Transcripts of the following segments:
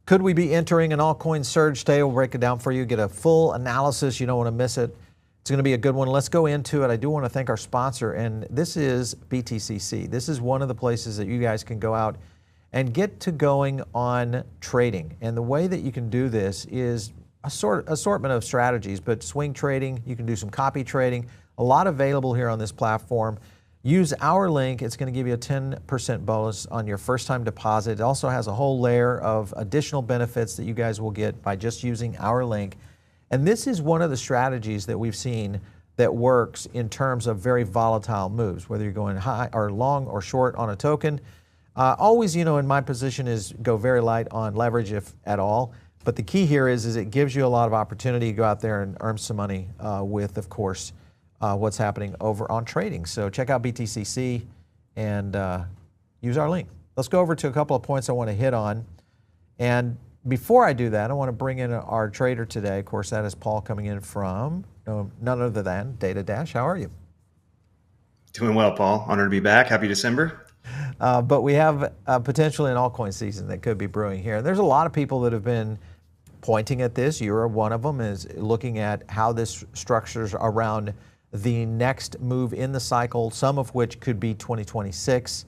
Could we be entering an altcoin surge today? We'll break it down for you, get a full analysis. You don't want to miss it. It's going to be a good one. Let's go into it. I do want to thank our sponsor, and this is BTCC. This is one of the places that you guys can go out and get to going on trading. And the way that you can do this is a assortment of strategies, but swing trading, you can do some copy trading, a lot available here on this platform. Use our link. It's going to give you a 10% bonus on your first time deposit. It also has a whole layer of additional benefits that you guys will get by just using our link. And this is one of the strategies that we've seen that works in terms of very volatile moves, whether you're going high or long or short on a token. Always, in my position is go very light on leverage if at all. But the key here is it gives you a lot of opportunity to go out there and earn some money with, of course, what's happening over on trading. So check out BTCC and use our link. Let's go over to a couple of points I want to hit on. And before I do that, I want to bring in our trader today. Of course, that is Paul coming in from none other than Data Dash. How are you? Doing well, Paul. Honored to be back. Happy December. But we have potentially an altcoin season that could be brewing here. There's a lot of people that have been pointing at this. You're one of them, is looking at how this structures around the next move in the cycle, some of which could be 2026.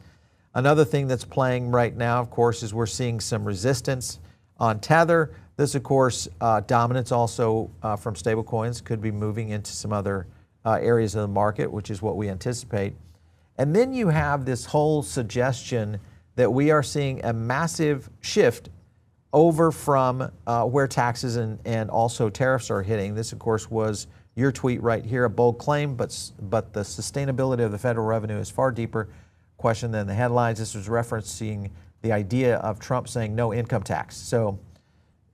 Another thing that's playing right now, of course, is we're seeing some resistance on Tether. This, of course, dominance also from stablecoins could be moving into some other areas of the market, which is what we anticipate. And then you have this whole suggestion that we are seeing a massive shift over from where taxes and also tariffs are hitting. This, of course, was your tweet right here, a bold claim, but the sustainability of the federal revenue is far deeper question than the headlines. This was referencing the idea of Trump saying no income tax. So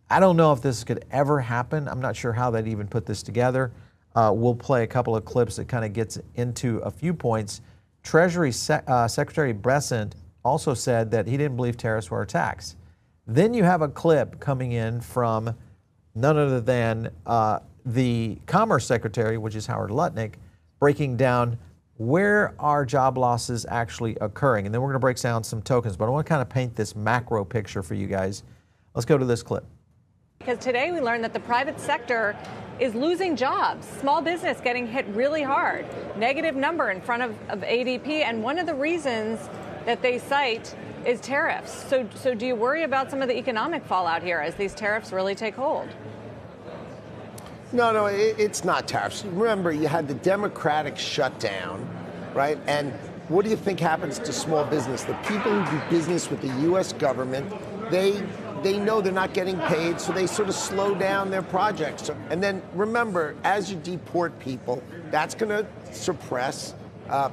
I don't know if this could ever happen. I'm not sure how they'd even put this together. We'll play a couple of clips that kind of gets into a few points. Treasury Secretary Bessent also said that he didn't believe tariffs were a tax. Then you have a clip coming in from none other than the Commerce Secretary, which is Howard Lutnick, breaking down where are job losses actually occurring. And then we're going to break down some tokens, but I want to kind of paint this macro picture for you guys. Let's go to this clip. Because today we learned that the private sector is losing jobs. Small business getting hit really hard. Negative number in front of ADP. And one of the reasons that they cite is tariffs. So do you worry about some of the economic fallout here as these tariffs really take hold? No, it's not tariffs. Remember, you had the Democratic shutdown, right? And what do you think happens to small business? The people who do business with the U.S. government, they know they're not getting paid, so they sort of slow down their projects. And then remember, as you deport people, that's going to suppress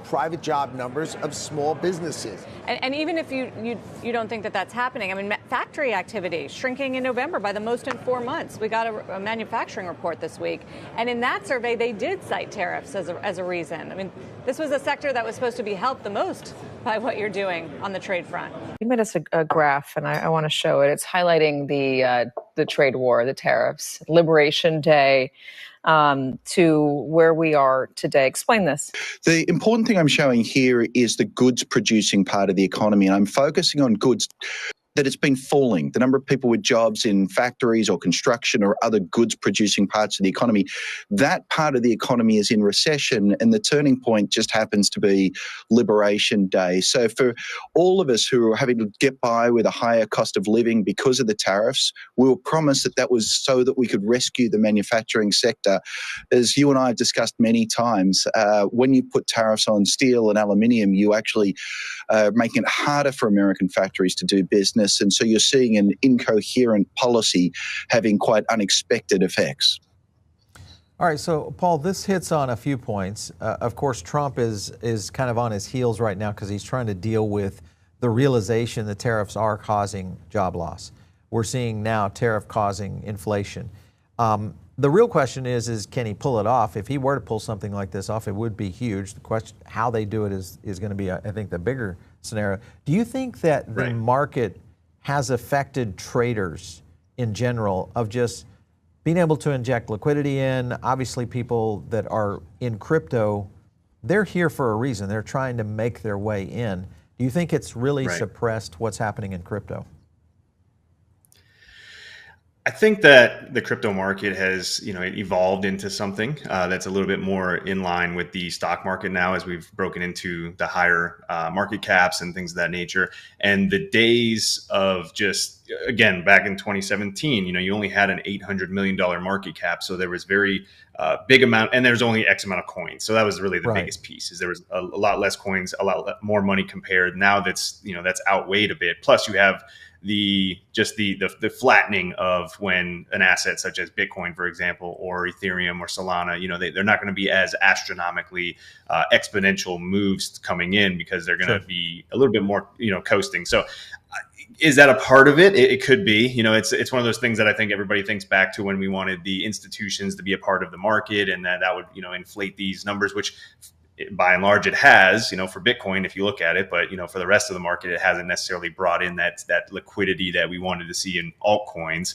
private job numbers of small businesses. And even if you don't think that that's happening, I mean, factory activity shrinking in November by the most in 4 months. We got a manufacturing report this week. And in that survey, they did cite tariffs as a reason. I mean, this was a sector that was supposed to be helped the most by what you're doing on the trade front. You made us a graph, and I want to show it. It's highlighting the trade war, the tariffs, Liberation Day, to where we are today. Explain this. The important thing I'm showing here is the goods producing part of the economy, and I'm focusing on goods that it's been falling. The number of people with jobs in factories or construction or other goods producing parts of the economy, that part of the economy is in recession, and the turning point just happens to be Liberation Day. So for all of us who are having to get by with a higher cost of living because of the tariffs, we were promised that was so that we could rescue the manufacturing sector. As you and I have discussed many times, when you put tariffs on steel and aluminium, you actually make it harder for American factories to do business. And so you're seeing an incoherent policy having quite unexpected effects. All right, so Paul, this hits on a few points. Of course, Trump is kind of on his heels right now because he's trying to deal with the realization that tariffs are causing job loss. We're seeing now tariff causing inflation. The real question is can he pull it off? If he were to pull something like this off, it would be huge. The question, how they do it is going to be, I think, the bigger scenario. Do you think that the market has affected traders in general of just being able to inject liquidity in? Obviously, people that are in crypto, they're here for a reason. They're trying to make their way in. Do you think it's really suppressed what's happening in crypto? I think that the crypto market has, evolved into something that's a little bit more in line with the stock market now, as we've broken into the higher market caps and things of that nature. And the days of just, again, back in 2017, you only had an $800 million market cap, so there was very big amount, and there's only X amount of coins. So that was really the Right. biggest piece. Is there was a lot less coins, a lot more money compared. Now that's that's outweighed a bit. Plus, you have the flattening of when an asset such as Bitcoin, for example, or Ethereum or Solana, they're not going to be as astronomically exponential moves coming in, because they're going to be a little bit more, coasting. So is that a part of it? It could be. It's one of those things that I think everybody thinks back to when we wanted the institutions to be a part of the market, and that would, inflate these numbers, which by and large it has, for Bitcoin, if you look at it, but, for the rest of the market, it hasn't necessarily brought in that liquidity that we wanted to see in altcoins.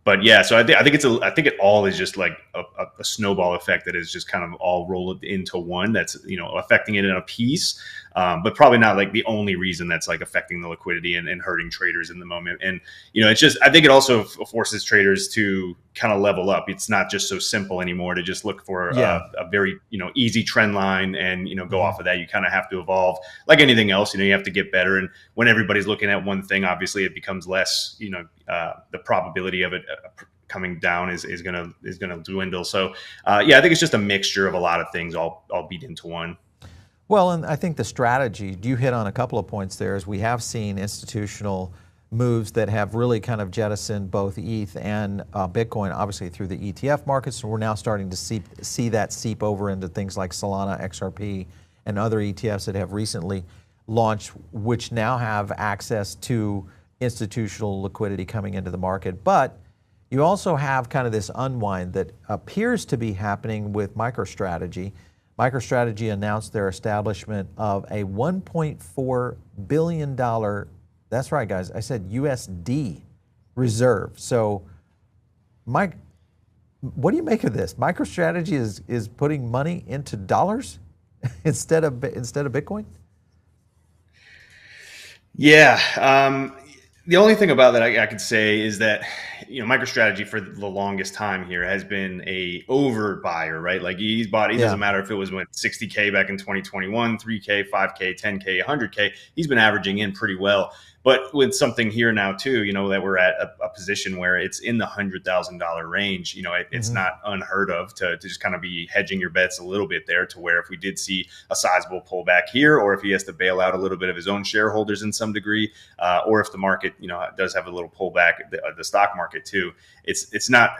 But yeah, so I think it all is just like a snowball effect that is just kind of all rolled into one that's, affecting it in a piece. But probably not like the only reason that's like affecting the liquidity and hurting traders in the moment. And, it's just, I think it also forces traders to kind of level up. It's not just so simple anymore to just look for a very, easy trend line and, go off of that. You kind of have to evolve like anything else. You have to get better. And when everybody's looking at one thing, obviously it becomes less, the probability of it coming down is gonna dwindle. So I think it's just a mixture of a lot of things all beat into one. Well, and I think the strategy, you hit on a couple of points there, is we have seen institutional moves that have really kind of jettisoned both ETH and Bitcoin, obviously through the ETF markets. So we're now starting to see that seep over into things like Solana, XRP, and other ETFs that have recently launched, which now have access to institutional liquidity coming into the market. But you also have kind of this unwind that appears to be happening with MicroStrategy. MicroStrategy announced their establishment of a $1.4 billion, that's right guys, I said USD reserve. So Mike, what do you make of this? MicroStrategy is putting money into dollars instead of Bitcoin? Yeah. The only thing about that I could say is that, MicroStrategy for the longest time here has been a overbuyer, right? Like he's bought, it doesn't matter if it was with 60K back in 2021, 3K, 5K, 10K, 100K, he's been averaging in pretty well. But with something here now too, that we're at a position where it's in the $100,000 range, it's not unheard of to just kind of be hedging your bets a little bit there, to where if we did see a sizable pullback here, or if he has to bail out a little bit of his own shareholders in some degree, or if the market, does have a little pullback, the stock market too, it's not,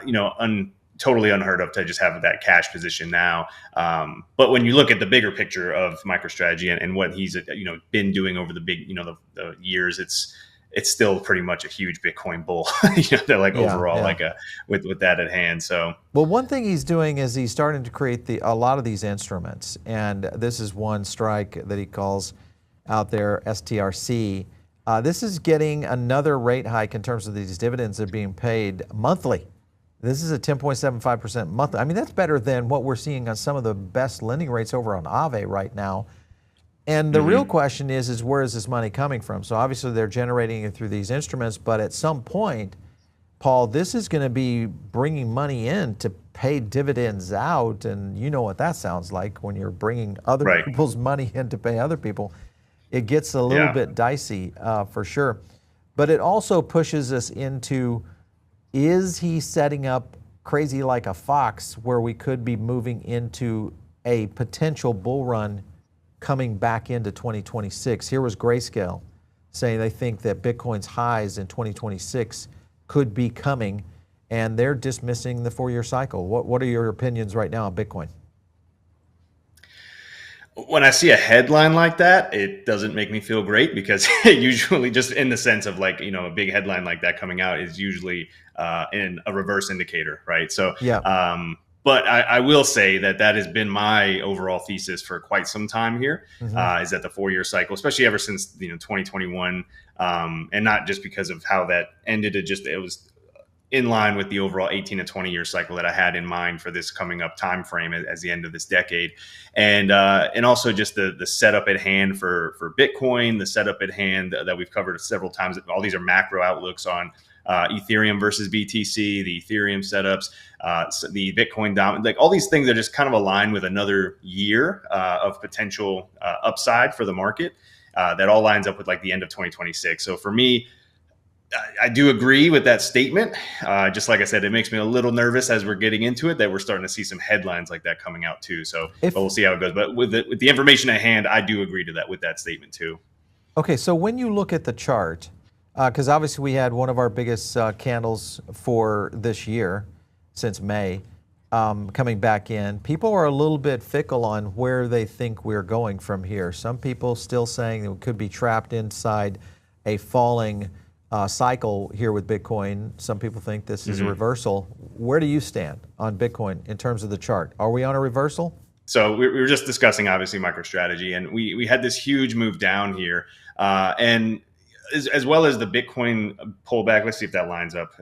totally unheard of to just have that cash position now. But when you look at the bigger picture of MicroStrategy and what he's been doing over the big the years, it's still pretty much a huge Bitcoin bull. They're like overall like with that at hand. So well, one thing he's doing is he's starting to create a lot of these instruments, and this is one strike that he calls out there STRC. This is getting another rate hike in terms of these dividends that are being paid monthly. This is a 10.75% monthly. I mean, that's better than what we're seeing on some of the best lending rates over on Aave right now. And the real question is where is this money coming from? So obviously they're generating it through these instruments, but at some point, Paul, this is going to be bringing money in to pay dividends out, and you know what that sounds like when you're bringing other people's money in to pay other people. It gets a little bit dicey for sure. But it also pushes us into, is he setting up crazy like a fox where we could be moving into a potential bull run coming back into 2026? Here was Grayscale saying they think that Bitcoin's highs in 2026 could be coming, and they're dismissing the 4-year cycle. What are your opinions right now on Bitcoin? When I see a headline like that, it doesn't make me feel great, because usually, just in the sense of like, a big headline like that coming out is usually in a reverse indicator, right? So, but I will say that has been my overall thesis for quite some time here, is that the 4-year cycle, especially ever since 2021, and not just because of how that ended. It was in line with the overall 18 to 20 year cycle that I had in mind for this coming up time frame as the end of this decade. And also just the setup at hand for Bitcoin, the setup at hand that we've covered several times. All these are macro outlooks on Ethereum versus BTC, the Ethereum setups, so the Bitcoin dominant, like all these things are just kind of aligned with another year of potential upside for the market. That all lines up with like the end of 2026. So for me, I do agree with that statement. Just like I said, it makes me a little nervous as we're getting into it that we're starting to see some headlines like that coming out too. So but we'll see how it goes. But with the information at hand, I do agree to that with that statement too. Okay, so when you look at the chart, because obviously we had one of our biggest candles for this year since May coming back in, people are a little bit fickle on where they think we're going from here. Some people still saying that we could be trapped inside a falling cycle here with Bitcoin. Some people think this is a reversal. Where do you stand on Bitcoin in terms of the chart? Are we on a reversal? So we were just discussing obviously MicroStrategy, and we had this huge move down here, and as well as the Bitcoin pullback. Let's see if that lines up.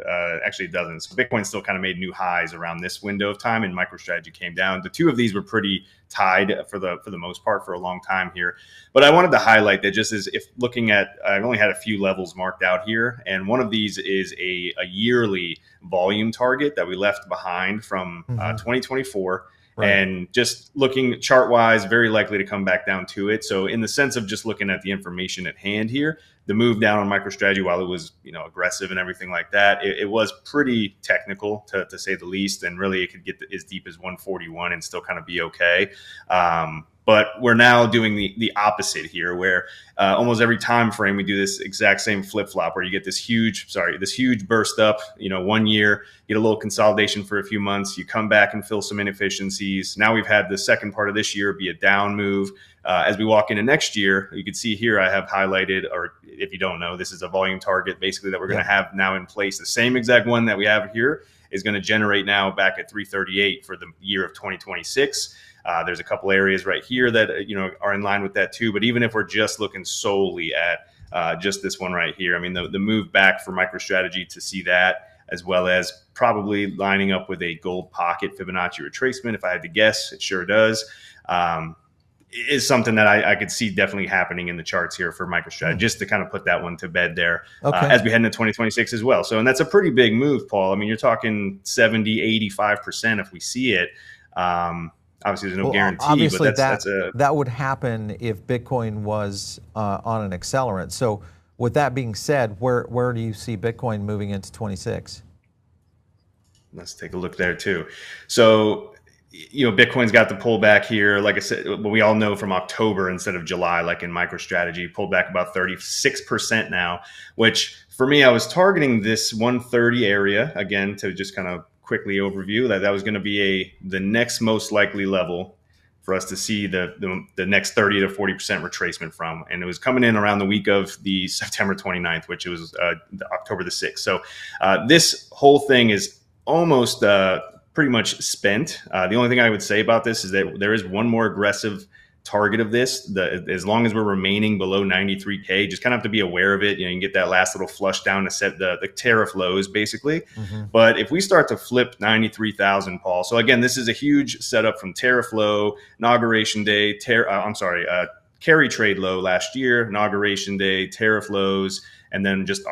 Actually, it doesn't. So Bitcoin still kind of made new highs around this window of time, and MicroStrategy came down. The two of these were pretty tied for the most part for a long time here. But I wanted to highlight that just as if looking at, I've only had a few levels marked out here, and one of these is a yearly volume target that we left behind from 2024. Right. And just looking chart wise, very likely to come back down to it. So in the sense of just looking at the information at hand here, the move down on MicroStrategy, while it was aggressive and everything like that, it was pretty technical to say the least. And really it could get as deep as 141 and still kind of be okay. But we're now doing the opposite here, where almost every time frame we do this exact same flip flop, where you get this huge burst up. 1 year, get a little consolidation for a few months, you come back and fill some inefficiencies. Now we've had the second part of this year be a down move. As we walk into next year, you can see here I have highlighted, or if you don't know, this is a volume target basically that we're going to have now in place. The same exact one that we have here is going to generate now back at 338 for the year of 2026. There's a couple areas right here that are in line with that too. But even if we're just looking solely at just this one right here, I mean the move back for MicroStrategy to see that, as well as probably lining up with a gold pocket Fibonacci retracement, if I had to guess, it sure does. Is something that I could see definitely happening in the charts here for MicroStrategy, just to kind of put that one to bed there as we head into 2026 as well. So, and that's a pretty big move, Paul. I mean, you're talking 70, 85% if we see it. Obviously, there's no guarantee, obviously but that would happen if Bitcoin was on an accelerant. So with that being said, where do you see Bitcoin moving into 26? Let's take a look there too. So, Bitcoin's got the pullback here. Like I said, but we all know from October instead of July, like in MicroStrategy, pulled back about 36% now, which for me, I was targeting this 130 area again to just kind of quickly overview that was going to be the next most likely level for us to see the next 30 to 40% retracement from. And it was coming in around the week of the September 29th, which was October the 6th. So this whole thing is almost pretty much spent. The only thing I would say about this is that there is one more aggressive target of this. As long as we're remaining below 93K, just kind of have to be aware of it. You can get that last little flush down to set the tariff lows, basically. But if we start to flip 93,000, Paul, so again, this is a huge setup from tariff low, inauguration day, carry trade low last year, inauguration day, tariff lows, and then just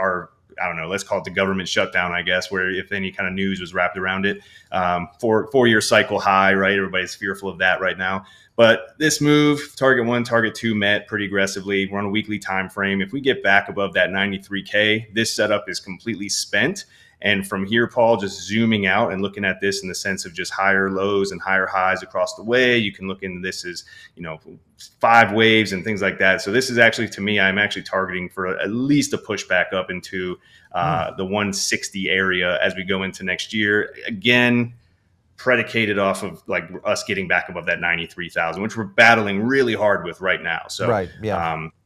I don't know, let's call it the government shutdown, I guess, where if any kind of news was wrapped around it, 4-year cycle high, right? Everybody's fearful of that right now. But this move, target 1, target 2 met pretty aggressively. We're on a weekly time frame. If we get back above that 93K, this setup is completely spent. And from here, Paul, just zooming out and looking at this in the sense of just higher lows and higher highs across the way, you can look into this as, 5 waves and things like that. So this is actually, to me, I'm actually targeting for at least a pushback up into the 160 area as we go into next year. Again, predicated off of like us getting back above that 93,000, which we're battling really hard with right now. So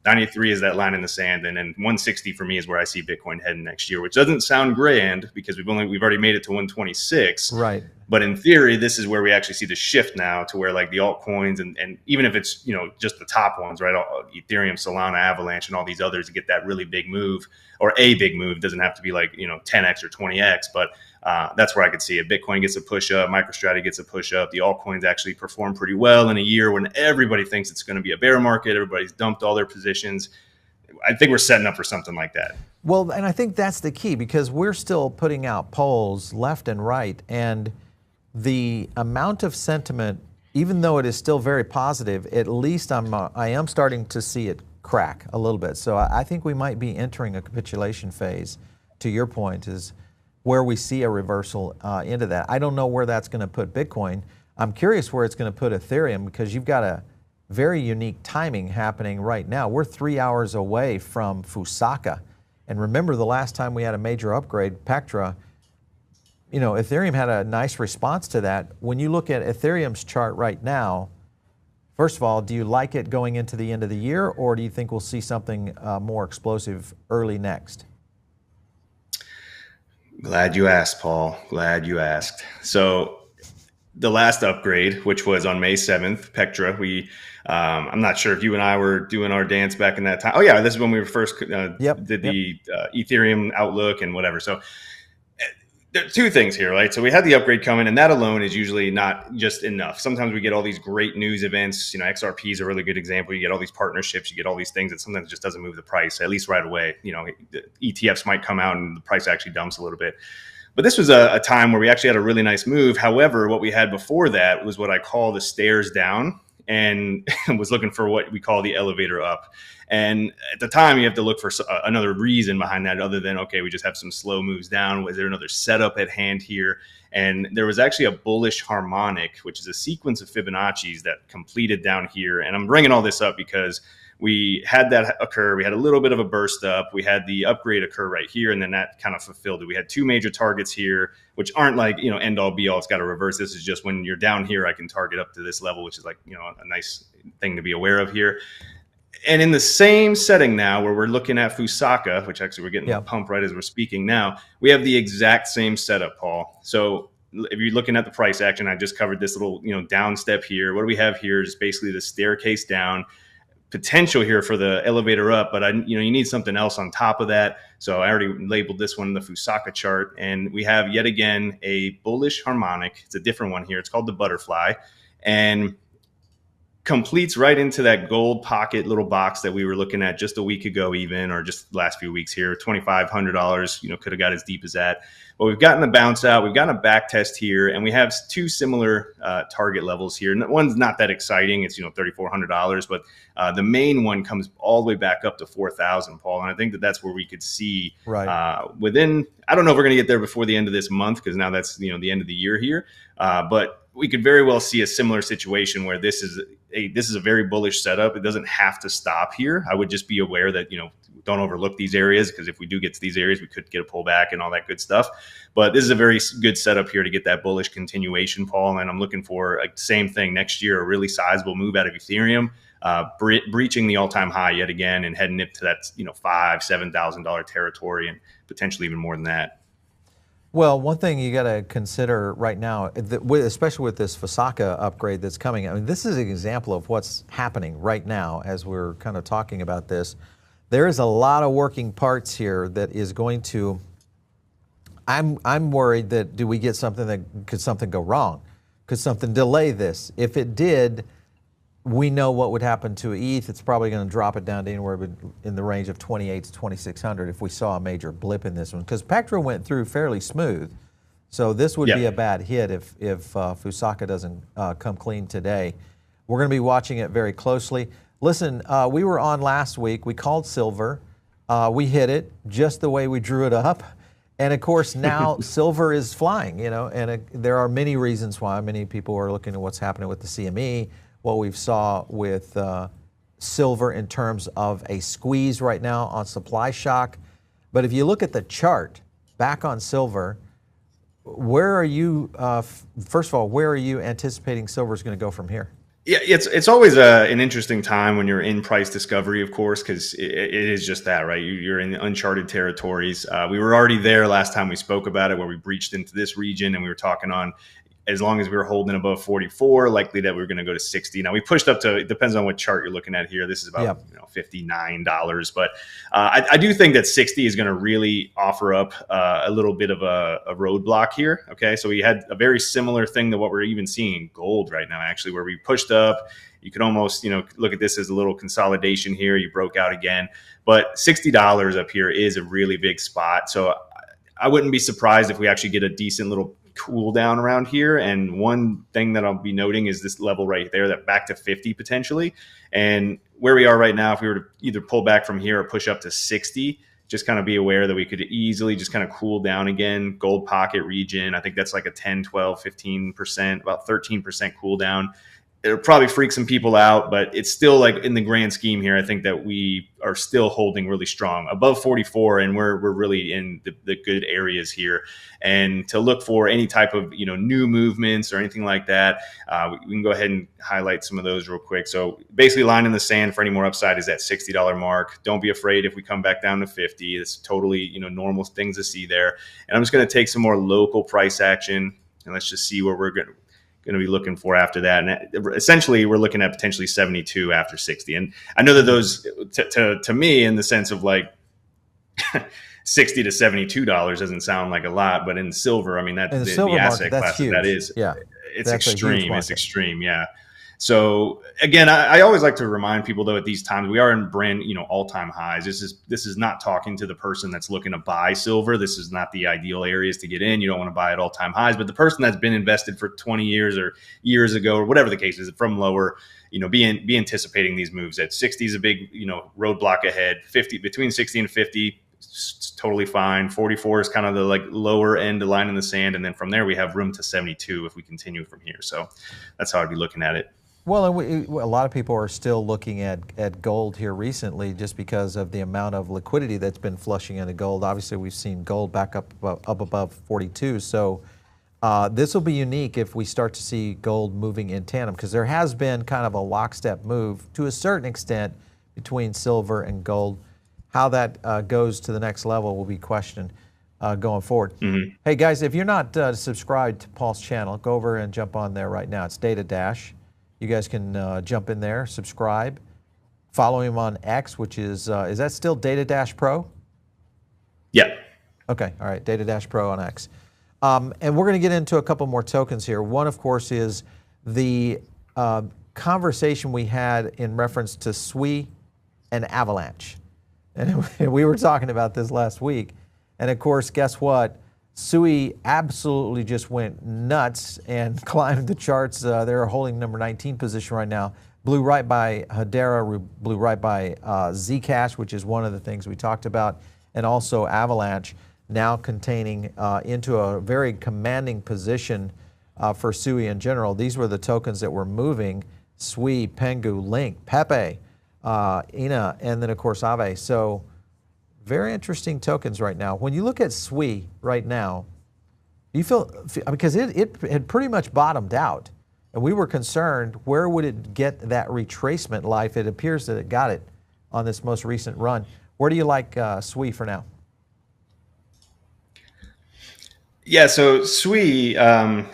93 is that line in the sand, and then 160 for me is where I see Bitcoin heading next year, which doesn't sound grand because we've already made it to 126. Right. But in theory, this is where we actually see the shift now to where like the altcoins and even if it's, just the top ones, right? Ethereum, Solana, Avalanche, and all these others to get that really big move, or a big move. It doesn't have to be like, 10x or 20x, but that's where I could see it. Bitcoin gets a push up, MicroStrategy gets a push up. The altcoins actually perform pretty well in a year when everybody thinks it's going to be a bear market. Everybody's dumped all their positions. I think we're setting up for something like that. Well, and I think that's the key, because we're still putting out polls left and right, and the amount of sentiment, even though it is still very positive, at least I am starting to see it crack a little bit. So I think we might be entering a capitulation phase. To your point, is where we see a reversal into that. I don't know where that's going to put Bitcoin. I'm curious where it's going to put Ethereum, because you've got a very unique timing happening right now. We're 3 hours away from Fusaka. And remember, the last time we had a major upgrade, Pectra, you know, Ethereum had a nice response to that. When you look at Ethereum's chart right now, first of all, do you like it going into the end of the year, or do you think we'll see something more explosive early next? Glad you asked, Paul. Glad you asked. So the last upgrade, which was on May 7th, Pectra, I'm not sure if you and I were doing our dance back in that time. Oh yeah, this is when we were first did the Ethereum outlook and whatever. So there are two things here, right? So we had the upgrade coming, and that alone is usually not just enough. Sometimes we get all these great news events. You know, XRP is a really good example. You get all these partnerships, you get all these things that sometimes just doesn't move the price, at least right away. You know, the ETFs might come out and the price actually dumps a little bit. But this was a time where we actually had a really nice move. However, what we had before that was what I call the stairs down, and was looking for what we call the elevator up. And at the time, you have to look for another reason behind that, other than, okay, we just have some slow moves down. Was there another setup at hand here? And there was actually a bullish harmonic, which is a sequence of Fibonacci's that completed down here. And I'm bringing all this up because we had that occur. We had a little bit of a burst up. We had the upgrade occur right here, and then that kind of fulfilled it. We had two major targets here, which aren't like, you know, end all be all. It's got to reverse. This is just when you're down here, I can target up to this level, which is like, you know, a nice thing to be aware of here. And in the same setting now, where we're looking at Fusaka, which actually we're getting a pump right as we're speaking now, we have the exact same setup, Paul. So if you're looking at the price action, I just covered this little, you know, down step here. What do we have here is basically the staircase down. Potential here for the elevator up, but you need something else on top of that. So I already labeled this one the Fusaka chart, and we have yet again a bullish harmonic. It's a different one here. It's called the butterfly, and completes right into that gold pocket little box that we were looking at just a week ago, even, or just the last few weeks here. $2,500, you know, could have got as deep as that. But we've gotten a bounce out. We've gotten a back test here, and we have two similar target levels here. And one's not that exciting. It's, you know, $3,400, but the main one comes all the way back up to 4,000, Paul. And I think that that's where we could see within, I don't know if we're going to get there before the end of this month, because now that's, you know, the end of the year here. But we could very well see a similar situation where this is a very bullish setup. It doesn't have to stop here. I would just be aware that, you know, don't overlook these areas, because if we do get to these areas, we could get a pullback and all that good stuff. But this is a very good setup here to get that bullish continuation, Paul. And I'm looking for a same thing next year, a really sizable move out of Ethereum, breaching the all-time high yet again and heading it to that, you know, $5,000-$7,000 territory, and potentially even more than that. Well, one thing you got to consider right now, especially with this Fusaka upgrade that's coming, I mean, this is an example of what's happening right now as we're kind of talking about this. There is a lot of working parts here that is going to, I'm worried that do we get something that, could something go wrong? Could something delay this? If it did, we know what would happen to ETH. It's probably going to drop it down to anywhere in the range of 28 to 2,600 if we saw a major blip in this one, because Pectra went through fairly smooth. So this would be a bad hit if Fusaka doesn't come clean today. We're going to be watching it very closely. Listen, we were on last week. We called silver. We hit it just the way we drew it up. And of course, now silver is flying, you know, and there are many reasons why. Many people are looking at what's happening with the CME, what we've saw with silver in terms of a squeeze right now on supply shock. But if you look at the chart back on silver, where are you, first of all, where are you anticipating silver is going to go from here? Yeah, it's always an interesting time when you're in price discovery, of course, because it is just that, right? You're in uncharted territories. We were already there last time we spoke about it, where we breached into this region, and we were talking on as long as we were holding above 44, likely that we were going to go to 60. Now we pushed up to, it depends on what chart you're looking at here. This is about $59, but I do think that 60 is going to really offer up a little bit of a roadblock here. Okay, so we had a very similar thing to what we're even seeing in gold right now, actually, where we pushed up. You could almost, look at this as a little consolidation here. You broke out again, but $60 up here is a really big spot. So I wouldn't be surprised if we actually get a decent little cool down around here. And one thing that I'll be noting is this level right there, that back to 50 potentially. And where we are right now, if we were to either pull back from here or push up to 60, just kind of be aware that we could easily just kind of cool down again. Gold pocket region, I think that's like a 10, 12, 15%, about 13% cool down. It'll probably freak some people out, but it's still like in the grand scheme here, I think that we are still holding really strong above 44, and we're really in the good areas here. And to look for any type of new movements or anything like that, we can go ahead and highlight some of those real quick. So basically, line in the sand for any more upside is that $60 mark. Don't be afraid if we come back down to 50. It's totally normal things to see there. And I'm just going to take some more local price action, and let's just see where we're going to be looking for after that. And essentially we're looking at potentially 72 after 60. And I know that those to me, in the sense of like $60 to $72 doesn't sound like a lot, but in silver, I mean, that's the asset class that is, it's extreme. It's extreme. Yeah. So again, I always like to remind people, though, at these times we are in brand, all-time highs. This is not talking to the person that's looking to buy silver. This is not the ideal areas to get in. You don't want to buy at all-time highs, but the person that's been invested for 20 years or years ago, or whatever the case is, from lower, be anticipating these moves. At 60 is a big, roadblock ahead. 50 between 60 and 50. It's totally fine. 44 is kind of the lower end line in the sand, and then from there we have room to 72 if we continue from here. So that's how I'd be looking at it. Well, and a lot of people are still looking at gold here recently just because of the amount of liquidity that's been flushing into gold. Obviously, we've seen gold back up above 42. So this will be unique if we start to see gold moving in tandem, because there has been kind of a lockstep move to a certain extent between silver and gold. How that goes to the next level will be questioned going forward. Mm-hmm. Hey, guys, if you're not subscribed to Paul's channel, go over and jump on there right now. It's Data Dash. You guys can jump in there, subscribe, follow him on X, which is that still Data Dash Pro? Yeah. Okay, all right, Data Dash Pro on X. And we're going to get into a couple more tokens here. One, of course, is the conversation we had in reference to SWI and Avalanche. And we were talking about this last week. And of course, guess what? SUI absolutely just went nuts and climbed the charts. They're holding number 19 position right now. Blew right by Hedera, blew right by Zcash, which is one of the things we talked about, and also Avalanche, now containing into a very commanding position for SUI in general. These were the tokens that were moving: SUI, Pengu, Link, Pepe, INA, and then of course Aave. So very interesting tokens right now. When you look at SWI right now, do you feel, because it had pretty much bottomed out, and we were concerned, where would it get that retracement life? It appears that it got it on this most recent run. Where do you like SWI for now? Yeah, so SWI,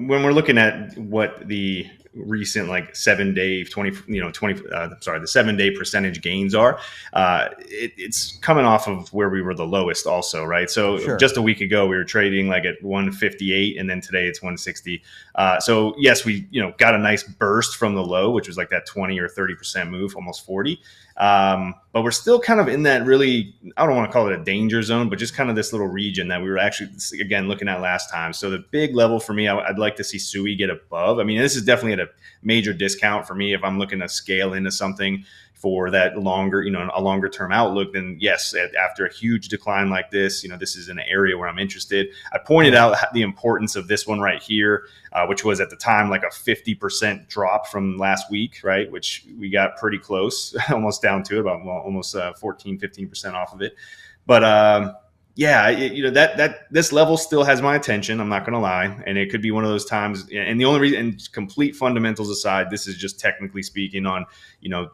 when we're looking at what the recent 7-day 7-day percentage gains are, it's coming off of where we were the lowest also, right? So sure. Just a week ago we were trading at 158, and then today it's 160. So yes, we got a nice burst from the low, which was like that 20 or 30% move, almost 40. But we're still kind of in that really, I don't want to call it a danger zone, but just kind of this little region that we were actually, again, looking at last time. So the big level for me, I'd like to see SUI get above. I mean, this is definitely at a major discount for me. If I'm looking to scale into something for that longer, a longer term outlook, then yes, after a huge decline like this, this is an area where I'm interested. I pointed out the importance of this one right here, which was at the time like a 50% drop from last week, right? Which we got pretty close, almost down to it, about almost 14, 15% off of it. But Yeah, that this level still has my attention. I'm not going to lie, and it could be one of those times. And the only reason, and complete fundamentals aside, this is just technically speaking on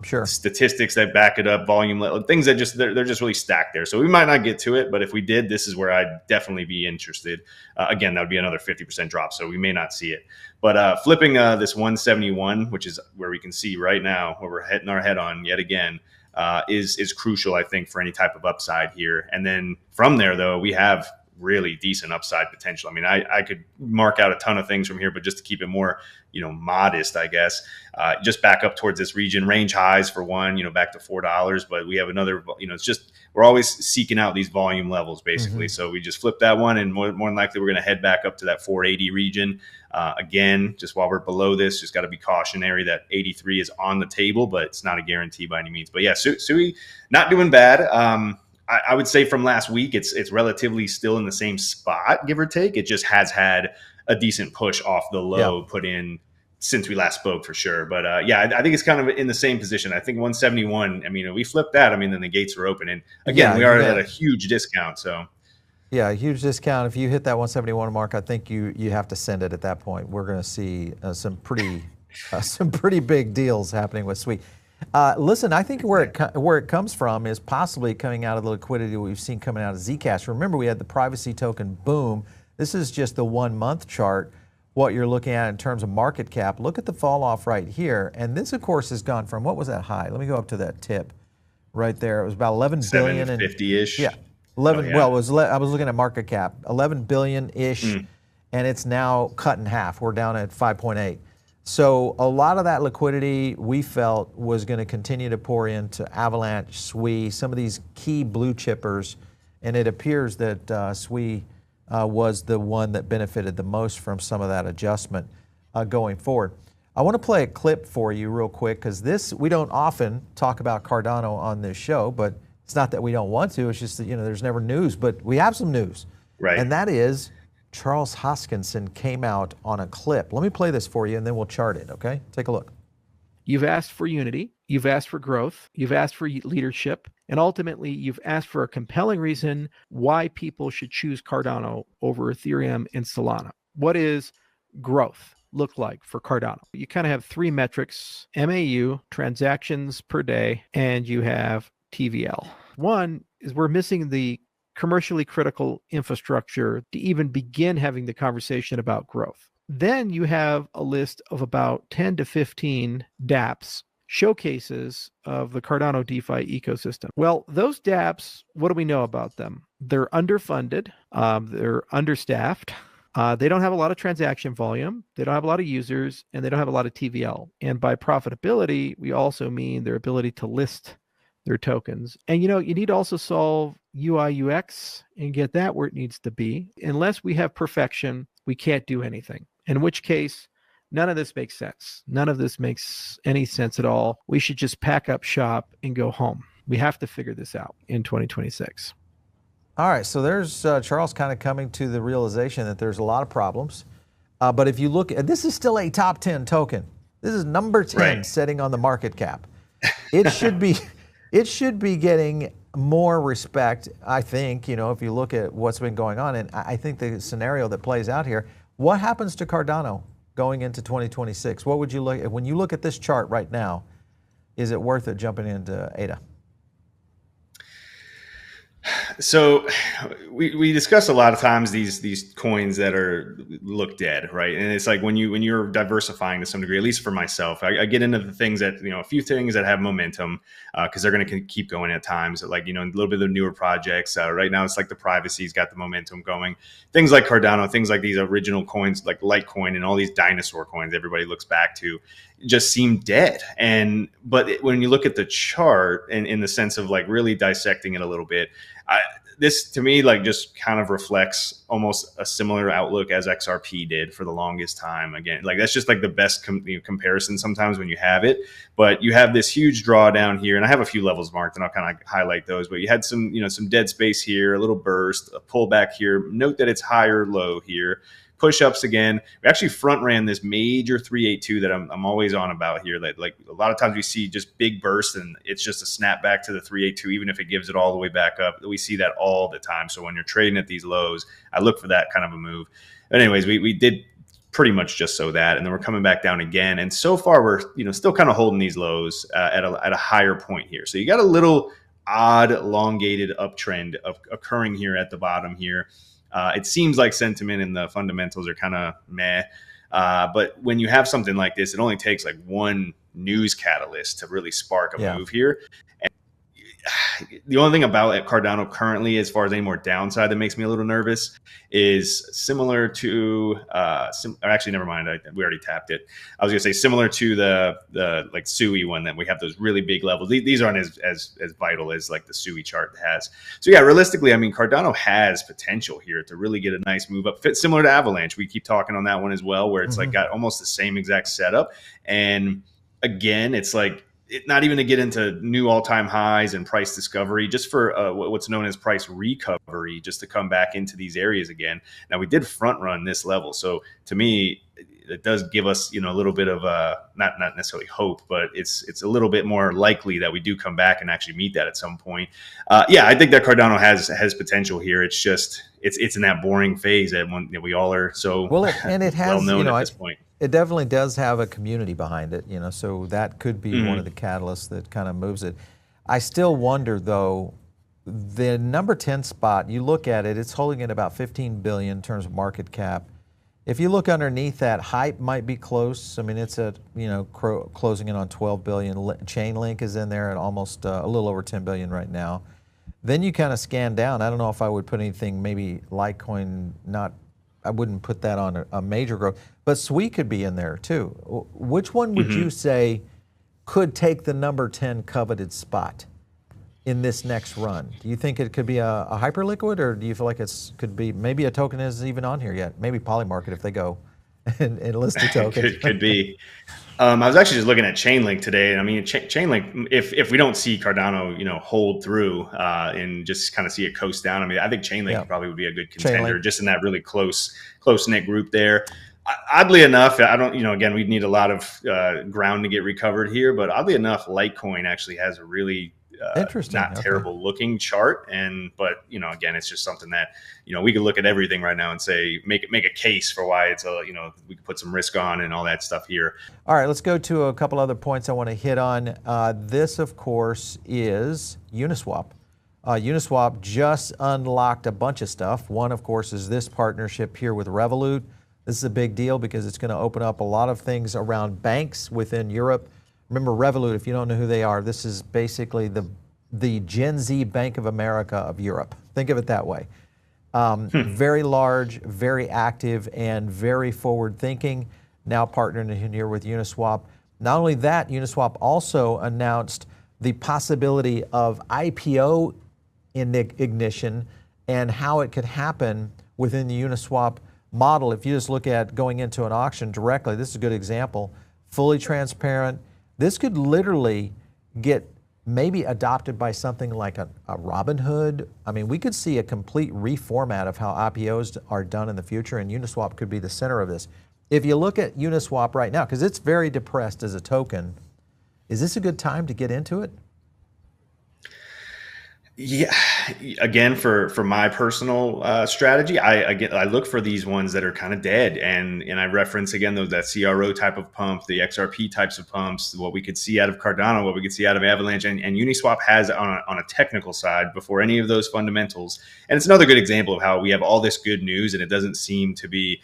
Sure. statistics that back it up, volume, things that just they're just really stacked there. So we might not get to it, but if we did, this is where I'd definitely be interested. Again, that would be another 50% drop, so we may not see it. But flipping this 171, which is where we can see right now where we're hitting our head on yet again. Is crucial, I think, for any type of upside here. And then from there, though, we have really decent upside potential. I mean, I could mark out a ton of things from here, but just to keep it more, modest, I guess, just back up towards this region, range highs for one, back to $4. But we have another, it's just, we're always seeking out these volume levels, basically. So we just flip that one, and more than likely, we're going to head back up to that 480 region. Again, just while we're below this, just got to be cautionary that 83 is on the table, but it's not a guarantee by any means. But yeah, Sui not doing bad. I would say from last week, it's relatively still in the same spot, give or take. It just has had a decent push off the low put in since we last spoke, for sure. But I think it's kind of in the same position. I think 171. I mean, if we flip that, then the gates are open, and again, we are at a huge discount. So. Yeah, a huge discount. If you hit that 171 mark, I think you have to send it at that point. We're going to see some pretty big deals happening with Sui. Listen, I think where it comes from is possibly coming out of the liquidity we've seen coming out of Zcash. Remember, we had the privacy token boom. This is just the 1 month chart. What you're looking at in terms of market cap. Look at the fall off right here, and this, of course, has gone from, what was that high? Let me go up to that tip right there. It was about 11 billion. 750-ish. Yeah. 11. Well, I was looking at market cap, 11 billion ish, and it's now cut in half. We're down at 5.8. So a lot of that liquidity we felt was going to continue to pour into Avalanche, Sui, some of these key blue chippers, and it appears that Sui was the one that benefited the most from some of that adjustment going forward. I want to play a clip for you real quick, because we don't often talk about Cardano on this show, but it's not that we don't want to. It's just that, there's never news, but we have some news. Right. And that is Charles Hoskinson came out on a clip. Let me play this for you, and then we'll chart it, okay? Take a look. You've asked for unity. You've asked for growth. You've asked for leadership. And ultimately, you've asked for a compelling reason why people should choose Cardano over Ethereum and Solana. What is growth look like for Cardano? You kind of have three metrics: MAU, transactions per day, and you have TVL. One is we're missing the commercially critical infrastructure to even begin having the conversation about growth. Then you have a list of about 10 to 15 dApps, showcases of the Cardano DeFi ecosystem. Well, those dApps, what do we know about them? They're underfunded, they're understaffed, they don't have a lot of transaction volume, they don't have a lot of users, and they don't have a lot of TVL. And by profitability, we also mean their ability to list their tokens. And you need to also solve UI UX and get that where it needs to be. Unless we have perfection, we can't do anything. In which case, none of this makes sense. None of this makes any sense at all. We should just pack up shop and go home. We have to figure this out in 2026. All right, so there's Charles kind of coming to the realization that there's a lot of problems. But if you look at, this is still a top 10 token. This is number 10 sitting on the market cap. It should be it should be getting more respect, I think, if you look at what's been going on. And I think the scenario that plays out here, what happens to Cardano going into 2026? What would you look at when you look at this chart right now? Is it worth it jumping into ADA? So we discuss a lot of times these coins that look dead, right? And it's like when you're diversifying to some degree, at least for myself, I get into the things that, a few things that have momentum because they're going to keep going at times. Like, a little bit of the newer projects. Right now, it's like the privacy's got the momentum going. Things like Cardano, things like these original coins like Litecoin and all these dinosaur coins everybody looks back to just seem dead. But when you look at the chart and in the sense of like really dissecting it a little bit, this to me just kind of reflects almost a similar outlook as XRP did for the longest time. Again, that's just the best comparison sometimes when you have it. But you have this huge drawdown here, and I have a few levels marked, and I'll kind of highlight those. But you had some some dead space here, a little burst, a pullback here. Note that it's higher low here. push-ups again. We actually front ran this major 382 that I'm always on about here. Like a lot of times we see just big bursts and it's just a snap back to the 382, even if it gives it all the way back up. We see that all the time. So when you're trading at these lows, I look for that kind of a move. But anyways, we did pretty much just so that, and then we're coming back down again. And so far we're, still kind of holding these lows at a higher point here. So you got a little odd elongated uptrend occurring here at the bottom here. It seems like sentiment and the fundamentals are kind of meh. But when you have something like this, it only takes like one news catalyst to really spark a move here. The only thing about Cardano currently, as far as any more downside that makes me a little nervous, is similar to actually, never mind. We already tapped it. I was gonna say similar to the like SUI one, that we have those really big levels. These aren't as vital as like the SUI chart has. So yeah, realistically, I mean, Cardano has potential here to really get a nice move up, similar to Avalanche. We keep talking on that one as well, where it's like got almost the same exact setup. And again, it's like, not even to get into new all-time highs and price discovery, just for what's known as price recovery, just to come back into these areas again. Now, we did front run this level. So to me, it does give us, a little bit of not necessarily hope, but it's a little bit more likely that we do come back and actually meet that at some point. I think that Cardano has potential here. It's just, it's in that boring phase that we all are so well known at this point. It definitely does have a community behind it, so that could be one of the catalysts that kind of moves it. I still wonder, though, the number 10 spot, you look at it, it's holding at about 15 billion in terms of market cap. If you look underneath that, hype might be close. I mean, it's at, closing in on 12 billion. Chainlink is in there at almost a little over 10 billion right now. Then you kind of scan down. I don't know if I would put anything, maybe Litecoin, I wouldn't put that on a major growth, but SWI could be in there too. Which one would you say could take the number 10 coveted spot in this next run? Do you think it could be a hyperliquid, or do you feel like could be maybe a token isn't even on here yet? Maybe Polymarket if they go and list a token. could be. I was actually just looking at Chainlink today, and I mean, Chainlink, if we don't see Cardano, hold through and just kind of see it coast down, I mean, I think Chainlink probably would be a good contender, just in that really close knit group there. Oddly enough, I don't, again, we'd need a lot of ground to get recovered here, but oddly enough, Litecoin actually has a really interesting, not terrible looking chart. But again, it's just something that, we could look at everything right now and say, make a case for why it's we could put some risk on and all that stuff here. All right, let's go to a couple other points I want to hit on. This, of course, is Uniswap. Uniswap just unlocked a bunch of stuff. One, of course, is this partnership here with Revolut. This is a big deal because it's going to open up a lot of things around banks within Europe. Remember Revolut, if you don't know who they are, this is basically the Gen Z Bank of America of Europe. Think of it that way. Very large, very active, and very forward-thinking. Now partnering in here with Uniswap. Not only that, Uniswap also announced the possibility of IPO ignition and how it could happen within the Uniswap model. If you just look at going into an auction directly, this is a good example. Fully transparent. This could literally get maybe adopted by something like a Robinhood. I mean, we could see a complete reformat of how IPOs are done in the future, and Uniswap could be the center of this. If you look at Uniswap right now, because it's very depressed as a token, is this a good time to get into it? Yeah, again, for my personal strategy, I look for these ones that are kind of dead, and I reference again that CRO type of pump, the XRP types of pumps, what we could see out of Cardano, what we could see out of Avalanche, and Uniswap has on a technical side before any of those fundamentals. And it's another good example of how we have all this good news, and it doesn't seem to be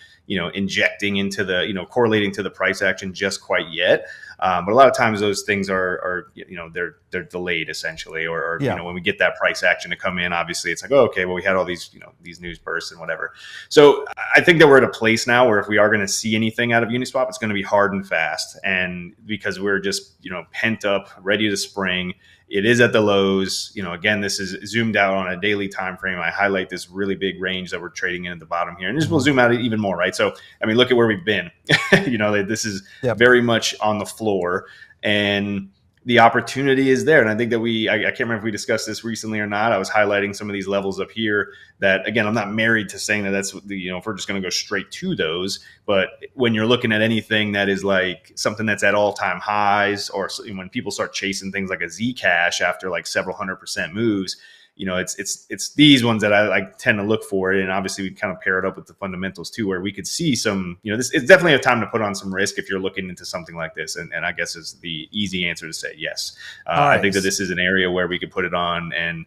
injecting into the correlating to the price action just quite yet. But a lot of times those things are they're delayed essentially, or when we get that price action to come in, obviously it's like, oh, okay, well, we had all these these news bursts and whatever. So I think that we're at a place now where if we are going to see anything out of Uniswap, it's going to be hard and fast, and because we're just pent up, ready to spring. It is at the lows. Again, this is zoomed out on a daily time frame. I highlight this really big range that we're trading in at the bottom here, and this will zoom out even more, right? So, I mean, look at where we've been. This is very much on the floor, and the opportunity is there. And I think that I can't remember if we discussed this recently or not. I was highlighting some of these levels up here that, again, I'm not married to saying that that's if we're just going to go straight to those, but when you're looking at anything that is like something that's at all time highs, or when people start chasing things like a Zcash after like several 100% moves, it's these ones that I tend to look for. And obviously we kind of pair it up with the fundamentals too, where we could see some, this it's definitely a time to put on some risk if you're looking into something like this. And I guess is the easy answer to say yes. Right. I think that this is an area where we could put it on, and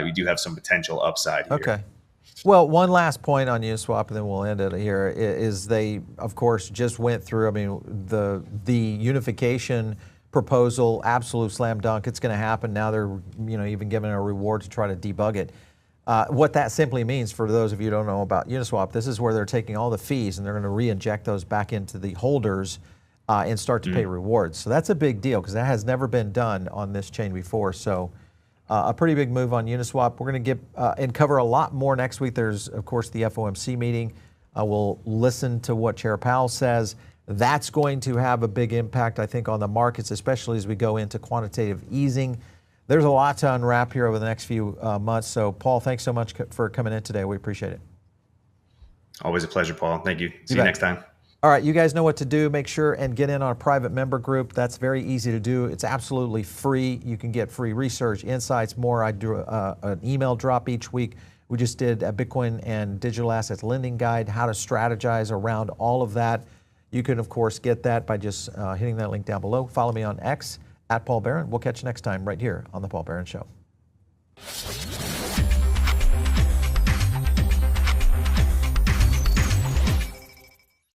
we do have some potential upside here. Okay. Well, one last point on Uniswap, and then we'll end it here, is they, of course, just went through, the unification proposal, absolute slam dunk. It's going to happen. Now they're, even giving a reward to try to debug it. What that simply means, for those of you who don't know about Uniswap, this is where they're taking all the fees and they're going to re-inject those back into the holders and start to pay rewards. So that's a big deal, because that has never been done on this chain before. So a pretty big move on Uniswap. We're going to get and cover a lot more next week. There's, of course, the FOMC meeting. We'll listen to what Chair Powell says. That's going to have a big impact, I think, on the markets, especially as we go into quantitative easing. There's a lot to unwrap here over the next few months. So, Paul, thanks so much for coming in today. We appreciate it. Always a pleasure, Paul. Thank you. See you next time. All right, you guys know what to do. Make sure and get in on a private member group. That's very easy to do. It's absolutely free. You can get free research, insights, more. I do an email drop each week. We just did a Bitcoin and digital assets lending guide, how to strategize around all of that. You can, of course, get that by just hitting that link down below. Follow me on X, @Paul Barron. We'll catch you next time right here on The Paul Barron Show.